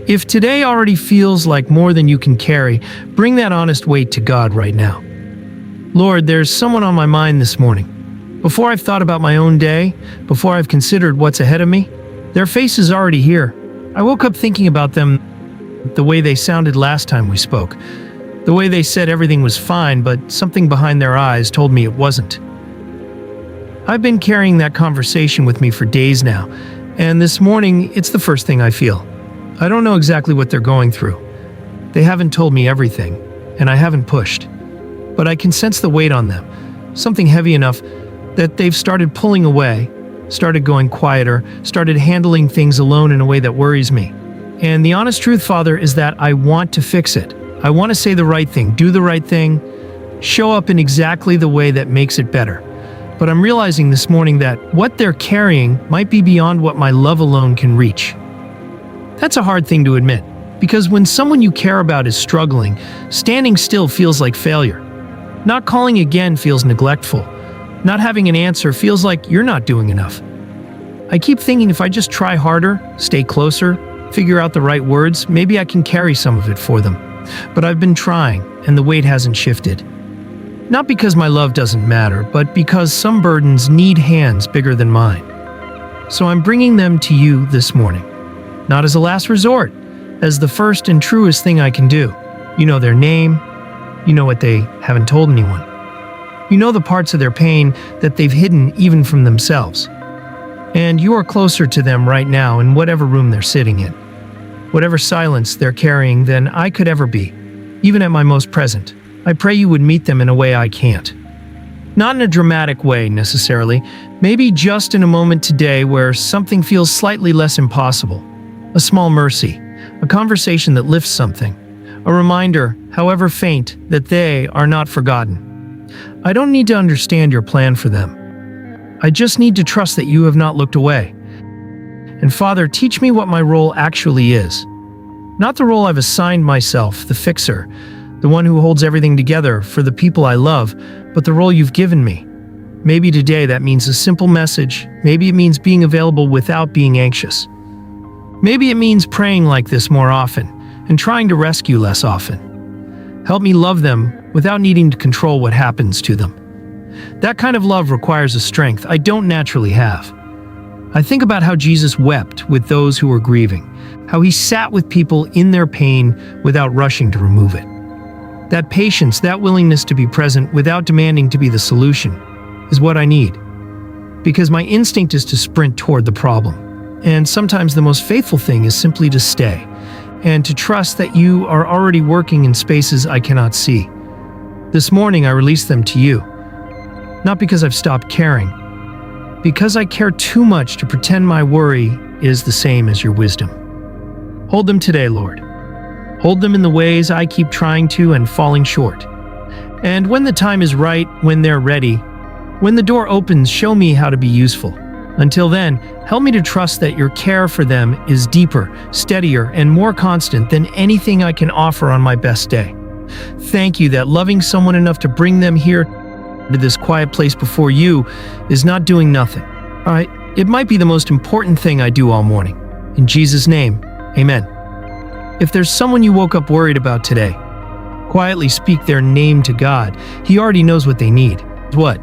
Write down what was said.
If today already feels like more than you can carry, bring that honest weight to God right now. Lord, there's someone on my mind this morning. Before I've thought about my own day, before I've considered what's ahead of me, their face is already here. I woke up thinking about them the way they sounded last time we spoke. The way they said everything was fine, but something behind their eyes told me it wasn't. I've been carrying that conversation with me for days now, and this morning it's the first thing I feel. I don't know exactly what they're going through. They haven't told me everything, and I haven't pushed. But I can sense the weight on them, something heavy enough that they've started pulling away, started going quieter, started handling things alone in a way that worries me. And the honest truth, Father, is that I want to fix it. I want to say the right thing, do the right thing, show up in exactly the way that makes it better. But I'm realizing this morning that what they're carrying might be beyond what my love alone can reach. That's a hard thing to admit, because when someone you care about is struggling, standing still feels like failure. Not calling again feels neglectful. Not having an answer feels like you're not doing enough. I keep thinking if I just try harder, stay closer, figure out the right words, maybe I can carry some of it for them. But I've been trying, and the weight hasn't shifted. Not because my love doesn't matter, but because some burdens need hands bigger than mine. So I'm bringing them to you this morning. Not as a last resort, as the first and truest thing I can do. You know their name. You know what they haven't told anyone. You know the parts of their pain that they've hidden even from themselves. And you are closer to them right now in whatever room they're sitting in. Whatever silence they're carrying than I could ever be, even at my most present. I pray you would meet them in a way I can't. Not in a dramatic way, necessarily. Maybe just in a moment today where something feels slightly less impossible. A small mercy. A conversation that lifts something. A reminder, however faint, that they are not forgotten. I don't need to understand your plan for them. I just need to trust that you have not looked away. And Father, teach me what my role actually is. Not the role I've assigned myself, the fixer, the one who holds everything together for the people I love, but the role you've given me. Maybe today that means a simple message. Maybe it means being available without being anxious. Maybe it means praying like this more often and trying to rescue less often. Help me love them without needing to control what happens to them. That kind of love requires a strength I don't naturally have. I think about how Jesus wept with those who were grieving, how he sat with people in their pain without rushing to remove it. That patience, that willingness to be present without demanding to be the solution, is what I need. Because my instinct is to sprint toward the problem. And sometimes the most faithful thing is simply to stay, and to trust that you are already working in spaces I cannot see. This morning I release them to you. Not because I've stopped caring, because I care too much to pretend my worry is the same as your wisdom. Hold them today, Lord. Hold them in the ways I keep trying to and falling short. And when the time is right, when they're ready, when the door opens, show me how to be useful. Until then, help me to trust that your care for them is deeper, steadier, and more constant than anything I can offer on my best day. Thank you that loving someone enough to bring them here to this quiet place before you is not doing nothing. It might be the most important thing I do all morning. In Jesus' name, amen. If there's someone you woke up worried about today, quietly speak their name to God. He already knows what they need. What?